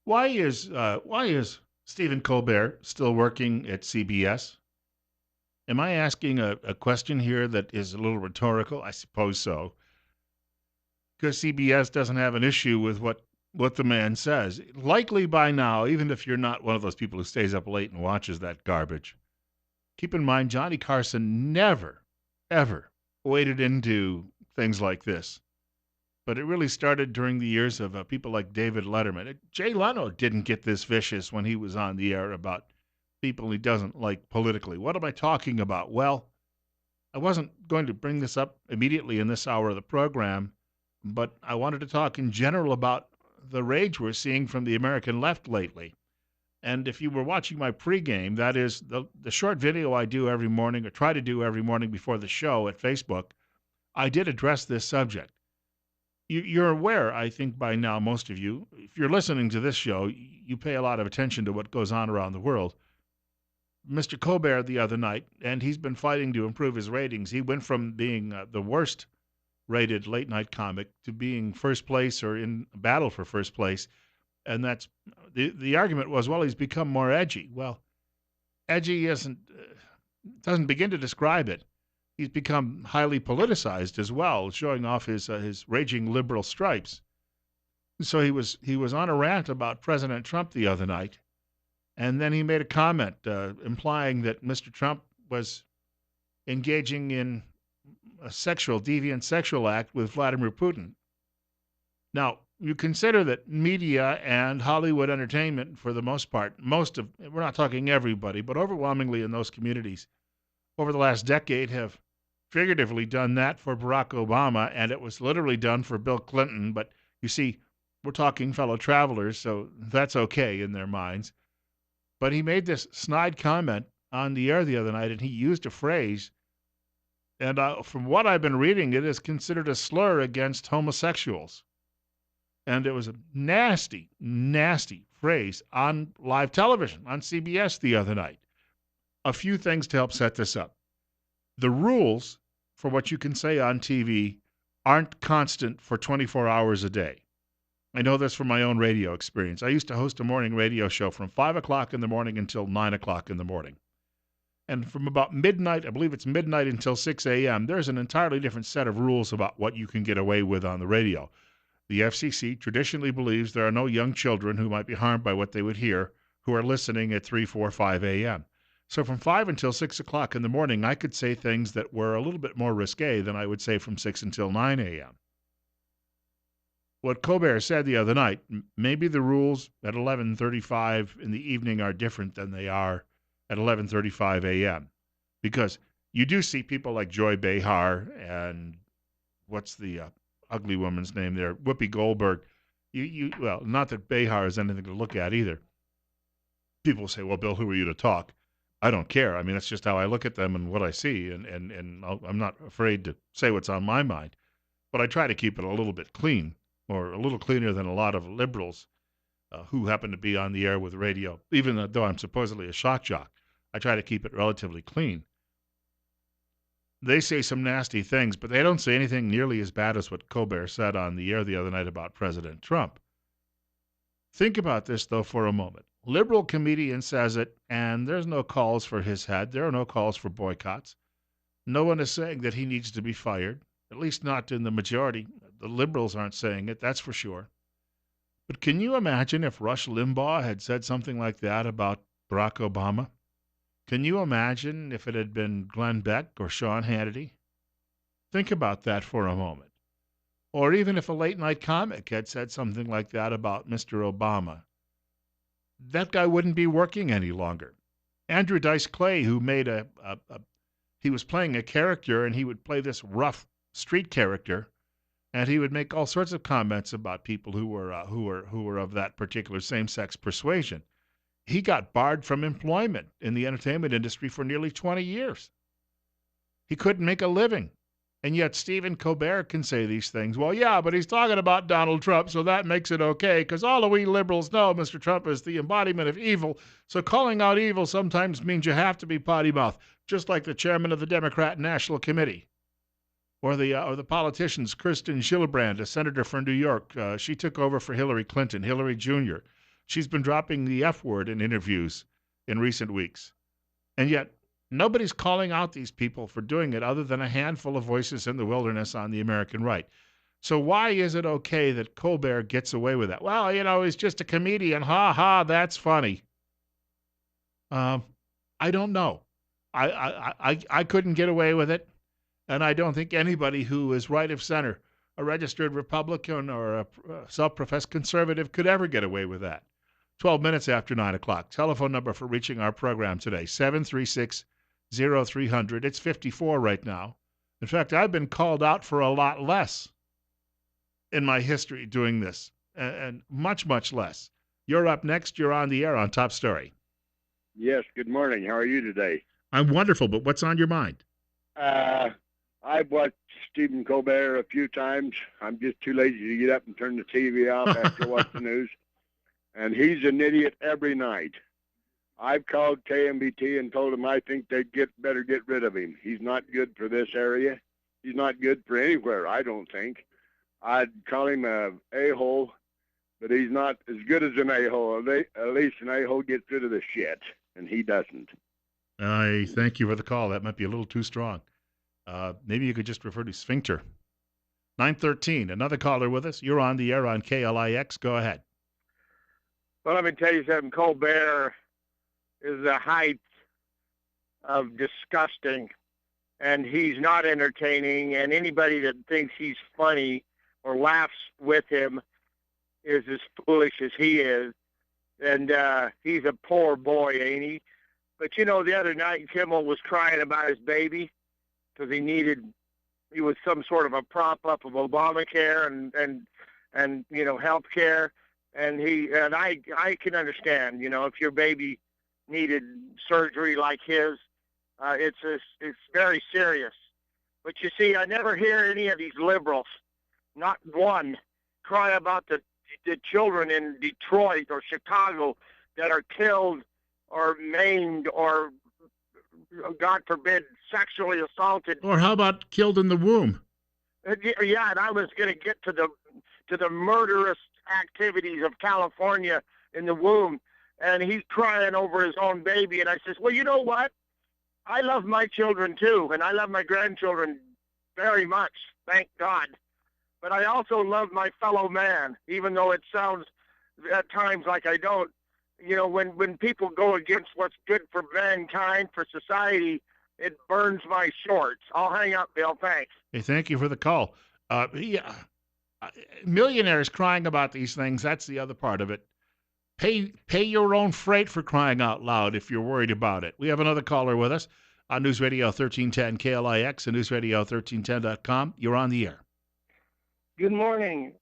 Why is Stephen Colbert still working at CBS? Am I asking a question here that is a little rhetorical? I suppose so, because CBS doesn't have an issue with what the man says. Likely by now, even if you're not one of those people who stays up late and watches that garbage, keep in mind Johnny Carson never, ever waded into things like this. But it really started during the years of people like David Letterman. Jay Leno didn't get this vicious when he was on the air about people he doesn't like politically. What am I talking about? Well, I wasn't going to bring this up immediately in this hour of the program, but I wanted to talk in general about the rage we're seeing from the American left lately. And if you were watching my pregame, that is the short video I do every morning or try to do every morning before the show at Facebook, I did address this subject. You're aware, I think by now, most of you, if you're listening to this show, you pay a lot of attention to what goes on around the world. Mr. Colbert the other night, and he's been fighting to improve his ratings. He went from being the worst rated late night comic to being first place or in battle for first place. And that's the argument was, well, he's become more edgy. Well, edgy isn't doesn't begin to describe it. He's become highly politicized as well, showing off his raging liberal stripes. So he was on a rant about President Trump the other night, and then he made a comment implying that Mr. Trump was engaging in a deviant sexual act with Vladimir Putin. Now, you consider that media and Hollywood entertainment, for the most part, we're not talking everybody, but overwhelmingly in those communities, over the last decade have figuratively done that for Barack Obama, and it was literally done for Bill Clinton. But you see, we're talking fellow travelers, so that's okay in their minds. But he made this snide comment on the air the other night, and he used a phrase, and from what I've been reading, it is considered a slur against homosexuals. And it was a nasty, nasty phrase on live television, on CBS the other night. A few things to help set this up. The rules for what you can say on TV aren't constant for 24 hours a day. I know this from my own radio experience. I used to host a morning radio show from 5 o'clock in the morning until 9 o'clock in the morning. And from about midnight, I believe it's midnight until 6 a.m., there's an entirely different set of rules about what you can get away with on the radio. The FCC traditionally believes there are no young children who might be harmed by what they would hear who are listening at 3, 4, 5 a.m. So from 5 until 6 o'clock in the morning, I could say things that were a little bit more risque than I would say from 6 until 9 a.m. What Colbert said the other night, maybe the rules at 11:35 in the evening are different than they are at 11:35 a.m. Because you do see people like Joy Behar and what's the ugly woman's name there, Whoopi Goldberg. Well, not that Behar is anything to look at either. People say, well, Bill, who are you to talk? I don't care. I mean, that's just how I look at them and what I see, and I'm not afraid to say what's on my mind. But I try to keep it a little bit clean, or a little cleaner than a lot of liberals who happen to be on the air with radio, even though I'm supposedly a shock jock. I try to keep it relatively clean. They say some nasty things, but they don't say anything nearly as bad as what Colbert said on the air the other night about President Trump. Think about this, though, for a moment. Liberal comedian says it, and there's no calls for his head. There are no calls for boycotts. No one is saying that he needs to be fired, at least not in the majority. The liberals aren't saying it, that's for sure. But can you imagine if Rush Limbaugh had said something like that about Barack Obama? Can you imagine if it had been Glenn Beck or Sean Hannity? Think about that for a moment. Or even if a late-night comic had said something like that about Mr. Obama. That guy wouldn't be working any longer. Andrew Dice Clay, who made he was playing a character, and he would play this rough street character, and he would make all sorts of comments about people who were of that particular same-sex persuasion. He got barred from employment in the entertainment industry for nearly 20 years. He couldn't make a living. And yet Stephen Colbert can say these things. Well, yeah, but he's talking about Donald Trump, so that makes it okay, because all of we liberals know Mr. Trump is the embodiment of evil, so calling out evil sometimes means you have to be potty mouth, just like the chairman of the Democrat National Committee. Or the politicians, Kirsten Gillibrand, a senator from New York. She took over for Hillary Clinton, Hillary Jr. She's been dropping the F word in interviews in recent weeks. And yet, nobody's calling out these people for doing it other than a handful of voices in the wilderness on the American right. So why is it okay that Colbert gets away with that? Well, he's just a comedian. Ha ha, that's funny. I don't know. I couldn't get away with it, and I don't think anybody who is right of center, a registered Republican or a self-professed conservative, could ever get away with that. 12 minutes after 9 o'clock. Telephone number for reaching our program today, 736-0300. It's 54 right now. In fact, I've been called out for a lot less in my history doing this, and much, much less. You're up next. You're on the air on Top Story. Yes, good morning. How are you today? I'm wonderful, but what's on your mind? I've watched Stephen Colbert a few times. I'm just too lazy to get up and turn the TV off after I watch the news. And he's an idiot every night. I've called KMBT and told him I think they'd better get rid of him. He's not good for this area. He's not good for anywhere, I don't think. I'd call him a a-hole, but he's not as good as an a-hole. At least an a-hole gets rid of the shit, and he doesn't. I thank you for the call. That might be a little too strong. Maybe you could just refer to sphincter. 913, another caller with us. You're on the air on KLIX. Go ahead. Well, let me tell you something. Colbert is the height of disgusting, and he's not entertaining, and anybody that thinks he's funny or laughs with him is as foolish as he is. And he's a poor boy, ain't he? But, the other night Kimmel was crying about his baby because he was some sort of a prop up of Obamacare and health care. And I can understand, if your baby needed surgery like his, it's very serious. But you see, I never hear any of these liberals, not one, cry about the children in Detroit or Chicago that are killed or maimed or, God forbid, sexually assaulted. Or how about killed in the womb? Yeah, and I was going to get to the murderous activities of California in the womb, and he's crying over his own baby. And I says, well, you know what? I love my children too, and I love my grandchildren very much, thank God. But I also love my fellow man, even though it sounds at times like I don't. When people go against what's good for mankind, for society, it burns my shorts. I'll hang up, Bill. Thanks. Hey, thank you for the call. Millionaires crying about these things, that's the other part of it. Pay your own freight, for crying out loud, if you're worried about it. We have another caller with us on News Radio 1310 KLIX and newsradio1310.com. You're on the air. Good morning.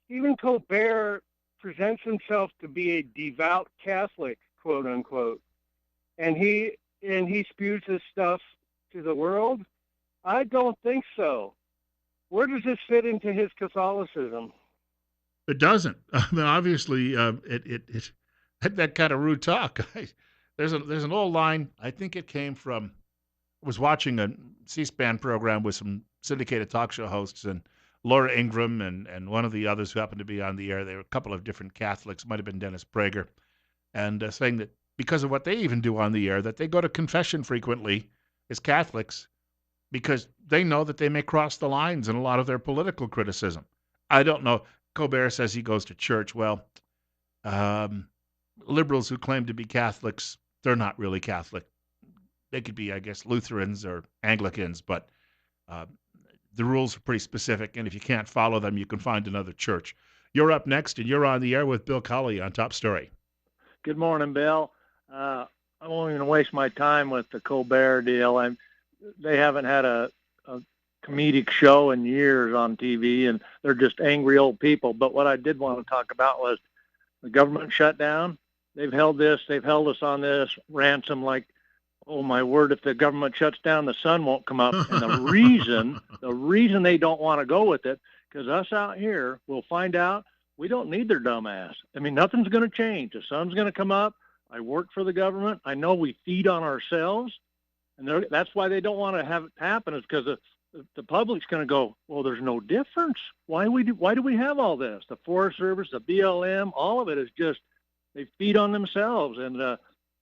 Stephen Colbert presents himself to be a devout Catholic, quote unquote, and he spews this stuff to the world. I don't think so. Where does this fit into his Catholicism? It doesn't. I mean, obviously, it that kind of rude talk. There's an old line. I think it came from. I was watching a C-SPAN program with some syndicated talk show hosts, and Laura Ingraham and one of the others who happened to be on the air. There were a couple of different Catholics. Might have been Dennis Prager, and saying that because of what they even do on the air, that they go to confession frequently as Catholics because they know that they may cross the lines in a lot of their political criticism. I don't know. Colbert says he goes to church. Well, liberals who claim to be Catholics, they're not really Catholic. They could be, I guess, Lutherans or Anglicans, but the rules are pretty specific, and if you can't follow them, you can find another church. You're up next, and you're on the air with Bill Colley on Top Story. Good morning, Bill. I won't even waste my time with the Colbert deal. They haven't had a comedic show in years on TV, and they're just angry old people. But what I did want to talk about was the government shutdown. They've held us on this ransom like, oh my word, if the government shuts down, the sun won't come up. And the reason they don't want to go with it, because us out here will find out we don't need their dumb ass. I mean, nothing's going to change. The sun's going to come up. I work for the government. I know we feed on ourselves. And that's why they don't want to have it happen, is because the public's going to go, well, there's no difference. Why do we have all this? The Forest Service, the BLM, all of it is just, they feed on themselves, and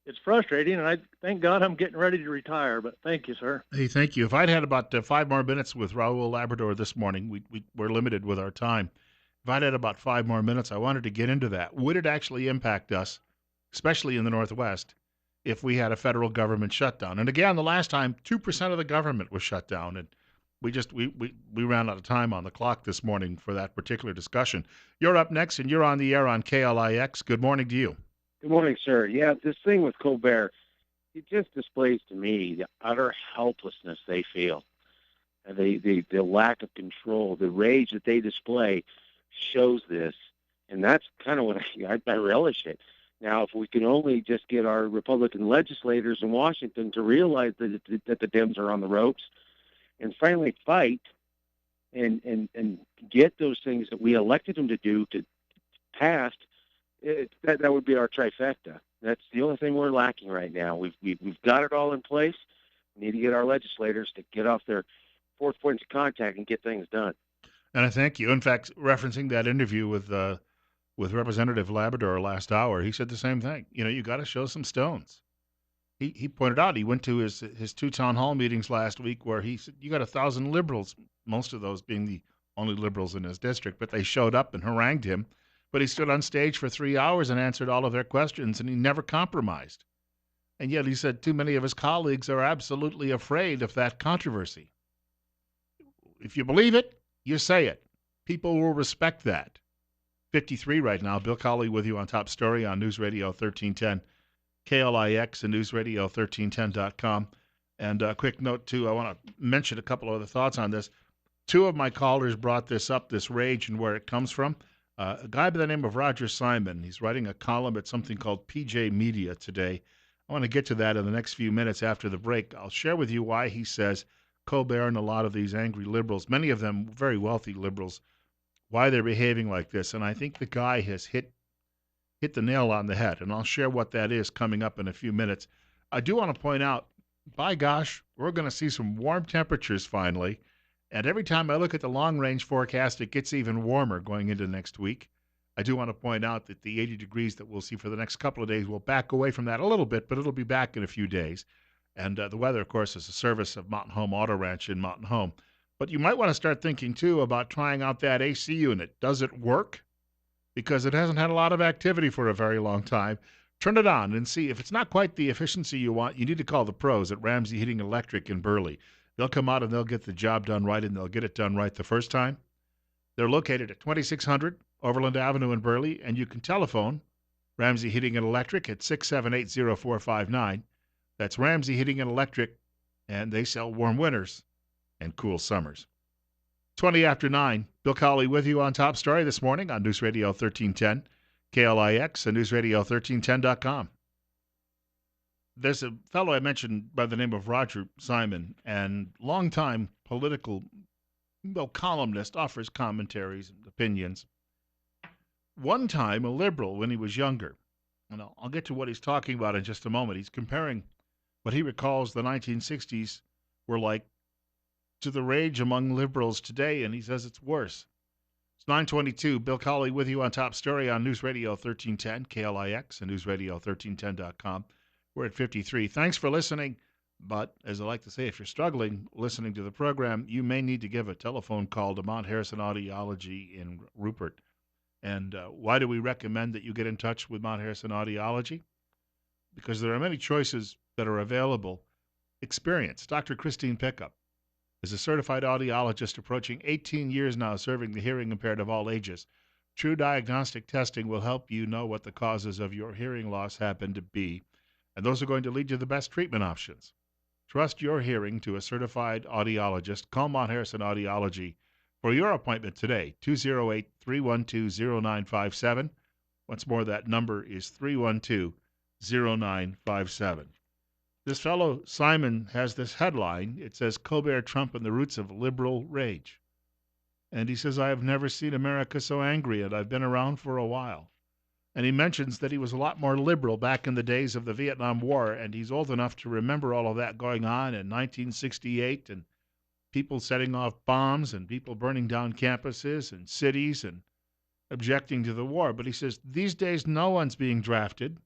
it's frustrating. And I thank God I'm getting ready to retire. But thank you, sir. Hey, thank you. If I'd had about 5 more minutes with Raul Labrador this morning, we're limited with our time. If I'd had about 5 more minutes, I wanted to get into that. Would it actually impact us, especially in the Northwest, if we had a federal government shutdown? And again, the last time, 2% of the government was shut down, and we ran out of time on the clock this morning for that particular discussion. You're up next, and you're on the air on KLIX. Good morning to you. Good morning, sir. Yeah, this thing with Colbert, it just displays to me the utter helplessness they feel. And the lack of control, the rage that they display shows this. And that's kind of what I relish it. Now, if we can only just get our Republican legislators in Washington to realize that the Dems are on the ropes and finally fight and get those things that we elected them to do to pass, that would be our trifecta. That's the only thing we're lacking right now. We've got it all in place. We need to get our legislators to get off their 4 points of contact and get things done. And I thank you. In fact, referencing that interview with Representative Labrador last hour, he said the same thing. You got to show some stones. He pointed out he went to his 2 town hall meetings last week where he said you got 1,000 liberals, most of those being the only liberals in his district, but they showed up and harangued him. But he stood on stage for 3 hours and answered all of their questions, and he never compromised. And yet he said too many of his colleagues are absolutely afraid of that controversy. If you believe it, you say it. People will respect that. 53 right now. Bill Colley with you on Top Story on News Radio 1310, KLIX and newsradio1310.com. And a quick note, too, I want to mention a couple of other thoughts on this. 2 of my callers brought this up, this rage and where it comes from. A guy by the name of Roger Simon, he's writing a column at something called PJ Media today. I want to get to that in the next few minutes after the break. I'll share with you why he says Colbert and a lot of these angry liberals, many of them very wealthy liberals, why they're behaving like this. And I think the guy has hit the nail on the head, and I'll share what that is coming up in a few minutes. I do want to point out, by gosh, we're going to see some warm temperatures finally. And every time I look at the long-range forecast, it gets even warmer going into next week. I do want to point out that the 80 degrees that we'll see for the next couple of days will back away from that a little bit, but it'll be back in a few days. And the weather, of course, is a service of Mountain Home Auto Ranch in Mountain Home. But you might want to start thinking, too, about trying out that AC unit. Does it work? Because it hasn't had a lot of activity for a very long time. Turn it on and see. If it's not quite the efficiency you want, you need to call the pros at Ramsey Heating Electric in Burley. They'll come out and they'll get the job done right, and they'll get it done right the first time. They're located at 2600 Overland Avenue in Burley, and you can telephone Ramsey Heating and Electric at 678-0459. That's Ramsey Heating and Electric, and they sell warm winters and cool summers. 20 after 9, Bill Colley with you on Top Story this morning on News Radio 1310, KLIX, and newsradio1310.com. There's a fellow I mentioned by the name of Roger Simon, and longtime political columnist, offers commentaries and opinions. One time, a liberal when he was younger, and I'll get to what he's talking about in just a moment. He's comparing what he recalls the 1960s were like to the rage among liberals today, and he says it's worse. It's 9:22. Bill Colley with you on Top Story on News Radio 1310, KLIX, and newsradio1310.com. We're at 53. Thanks for listening. But as I like to say, if you're struggling listening to the program, you may need to give a telephone call to Mount Harrison Audiology in Rupert. And why do we recommend that you get in touch with Mount Harrison Audiology? Because there are many choices that are available. Experience. Dr. Christine Pickup is a certified audiologist approaching 18 years now serving the hearing impaired of all ages. True diagnostic testing will help you know what the causes of your hearing loss happen to be, and those are going to lead to the best treatment options. Trust your hearing to a certified audiologist. Call Mount Harrison Audiology for your appointment today, 208-312-0957. Once more, that number is 312-0957. This fellow, Simon, has this headline. It says, Colbert, Trump, and the Roots of Liberal Rage. And he says, I have never seen America so angry, and I've been around for a while. And he mentions that he was a lot more liberal back in the days of the Vietnam War, and he's old enough to remember all of that going on in 1968 and people setting off bombs and people burning down campuses and cities and objecting to the war. But he says these days no one's being drafted.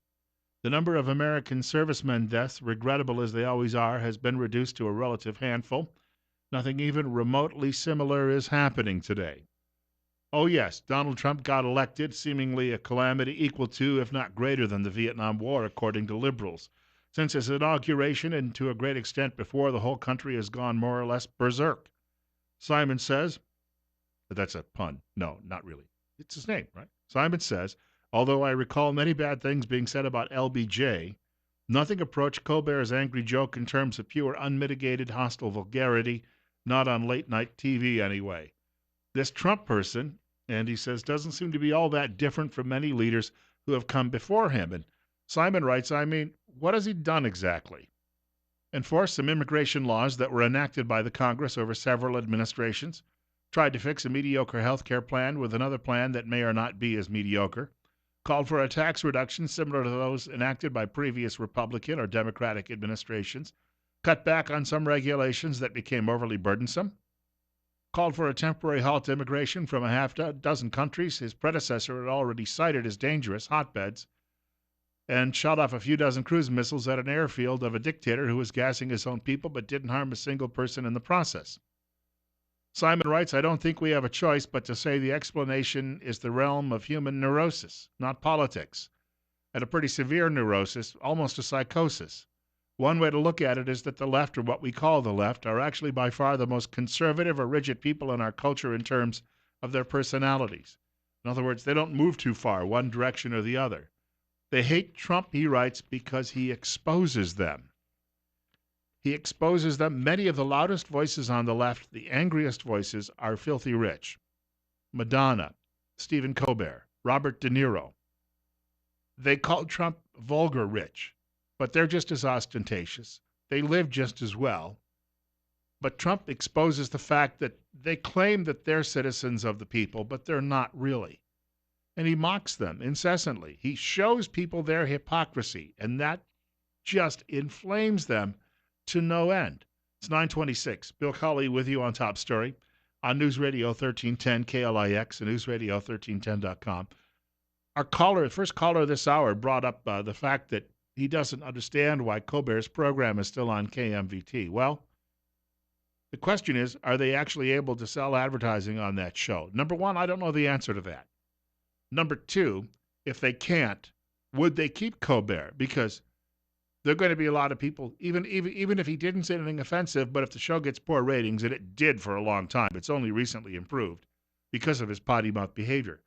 The number of American servicemen deaths, regrettable as they always are, has been reduced to a relative handful. Nothing even remotely similar is happening today. Oh, yes, Donald Trump got elected, seemingly a calamity equal to, if not greater than, the Vietnam War, according to liberals. Since his inauguration, and to a great extent before, the whole country has gone more or less berserk. Simon says, that's a pun. No, not really. It's his name, right? Simon says, although I recall many bad things being said about LBJ, nothing approached Colbert's angry joke in terms of pure, unmitigated, hostile vulgarity, not on late-night TV anyway. This Trump person, and he says, doesn't seem to be all that different from many leaders who have come before him. And Simon writes, I mean, what has he done exactly? Enforced some immigration laws that were enacted by the Congress over several administrations, tried to fix a mediocre health care plan with another plan that may or not be as mediocre, called for a tax reduction similar to those enacted by previous Republican or Democratic administrations, cut back on some regulations that became overly burdensome, called for a temporary halt to immigration from a half dozen countries his predecessor had already cited as dangerous hotbeds, and shot off a few dozen cruise missiles at an airfield of a dictator who was gassing his own people but didn't harm a single person in the process. Simon writes, I don't think we have a choice but to say the explanation is the realm of human neurosis, not politics, and a pretty severe neurosis, almost a psychosis. One way to look at it is that the left, or what we call the left, are actually by far the most conservative or rigid people in our culture in terms of their personalities. In other words, they don't move too far, one direction or the other. They hate Trump, he writes, because he exposes them. He exposes them. Many of the loudest voices on the left, the angriest voices, are filthy rich. Madonna, Stephen Colbert, Robert De Niro. They call Trump vulgar rich, but they're just as ostentatious. They live just as well. But Trump exposes the fact that they claim that they're citizens of the people, but they're not really. And he mocks them incessantly. He shows people their hypocrisy, and that just inflames them to no end. It's 9:26. Bill Colley with you on Top Story on News Radio 1310 KLIX and newsradio1310.com. Our first caller this hour brought up the fact that he doesn't understand why Colbert's program is still on KMVT. Well, the question is, are they actually able to sell advertising on that show? Number one, I don't know the answer to that. Number two, if they can't, would they keep Colbert? Because there are going to be a lot of people, even if he didn't say anything offensive, but if the show gets poor ratings, and it did for a long time, it's only recently improved because of his potty mouth behavior.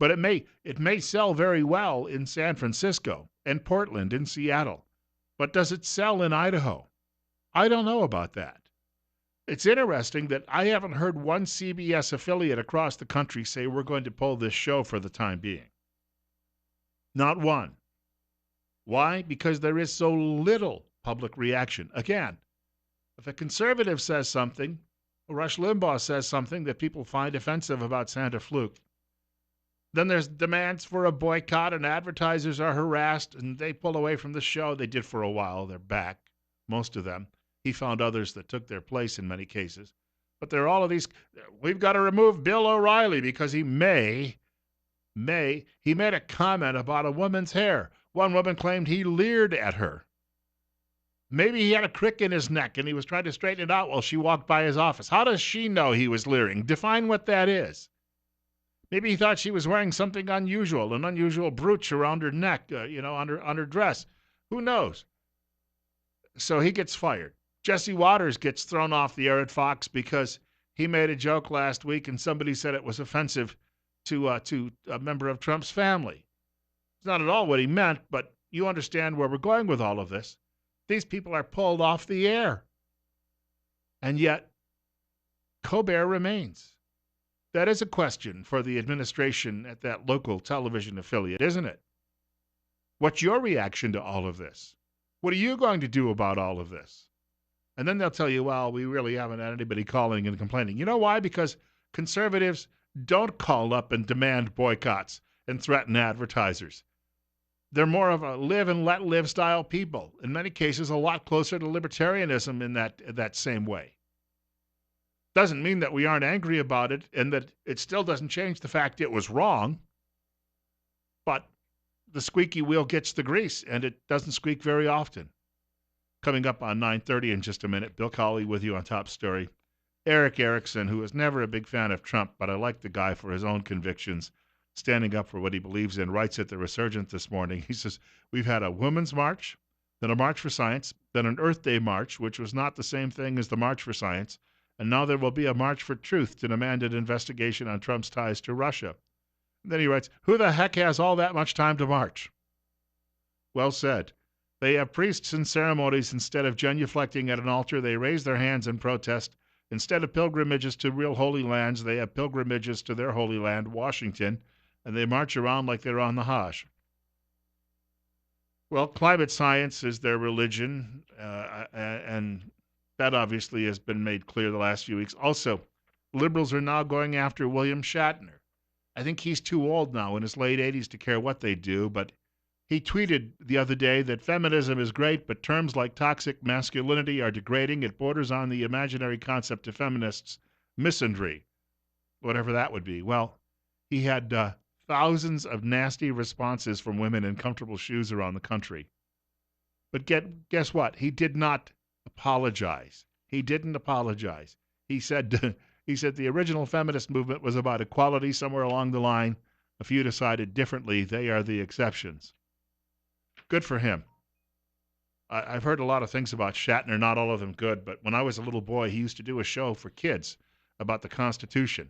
But it may sell very well in San Francisco and Portland and Seattle. But does it sell in Idaho? I don't know about that. It's interesting that I haven't heard one CBS affiliate across the country say we're going to pull this show for the time being. Not one. Why? Because there is so little public reaction. Again, if a conservative says something, Rush Limbaugh says something that people find offensive about Santa Fluke, then there's demands for a boycott and advertisers are harassed and they pull away from the show. They did for a while. They're back, most of them. He found others that took their place in many cases. But there are all of these, we've got to remove Bill O'Reilly because he made a comment about a woman's hair. One woman claimed he leered at her. Maybe he had a crick in his neck and he was trying to straighten it out while she walked by his office. How does she know he was leering? Define what that is. Maybe he thought she was wearing something unusual, an unusual brooch around her neck, on her dress. Who knows? So he gets fired. Jesse Waters gets thrown off the air at Fox because he made a joke last week and somebody said it was offensive to a member of Trump's family. It's not at all what he meant, but you understand where we're going with all of this. These people are pulled off the air. And yet, Colbert remains. That is a question for the administration at that local television affiliate, isn't it? What's your reaction to all of this? What are you going to do about all of this? And then they'll tell you, well, we really haven't had anybody calling and complaining. You know why? Because conservatives don't call up and demand boycotts and threaten advertisers. They're more of a live and let live style people. In many cases, a lot closer to libertarianism in that same way. Doesn't mean that we aren't angry about it and that it still doesn't change the fact it was wrong. But the squeaky wheel gets the grease, and it doesn't squeak very often. Coming up on 9:30 in just a minute, Bill Colley with you on Top Story. Eric Erickson, who was never a big fan of Trump, but I like the guy for his own convictions, standing up for what he believes in, writes at the Resurgent this morning. He says, we've had a women's march, then a march for science, then an Earth Day march, which was not the same thing as the March for Science, and now there will be a march for truth to demand an investigation on Trump's ties to Russia. And then he writes, who the heck has all that much time to march? Well said. They have priests and ceremonies instead of genuflecting at an altar. They raise their hands in protest. Instead of pilgrimages to real holy lands, they have pilgrimages to their holy land, Washington, and they march around like they're on the Hajj. Well, climate science is their religion, and that obviously has been made clear the last few weeks. Also, liberals are now going after William Shatner. I think he's too old now, in his late 80s, to care what they do, but he tweeted the other day that feminism is great, but terms like toxic masculinity are degrading. It borders on the imaginary concept of feminists, misandry, whatever that would be. Well, he had thousands of nasty responses from women in comfortable shoes around the country. But guess what? He did not apologize. He didn't apologize. He said the original feminist movement was about equality somewhere along the line. A few decided differently. They are the exceptions. Good for him. I've heard a lot of things about Shatner, not all of them good, but when I was a little boy, he used to do a show for kids about the Constitution.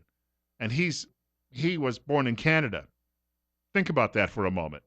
And he was born in Canada. Think about that for a moment.